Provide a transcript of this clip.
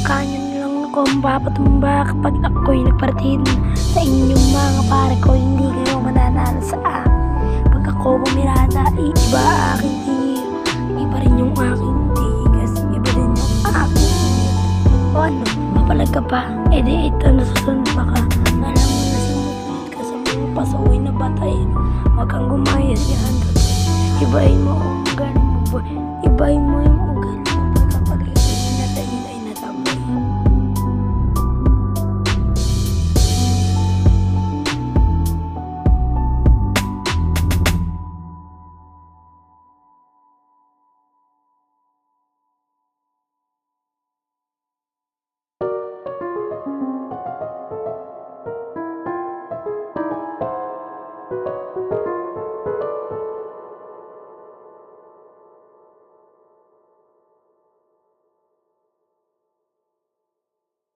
Kanyan lang ako mapapatumba kapag ako'y nagpartin. Sa inyong mga pare ko, hindi kayo mananalo sa akin. Pag ako bumirada, iba aking tingin. Iba rin yung aking tigas, iba rin yung aking tingin. O ano, mapalag ka pa? E di ito, nasusunod pa ka. Alam mo na sumupit ka sa mga pasaway na batay. Huwag kang gumayas yan. Ibahin mo ang galing mo, ibahin mo yung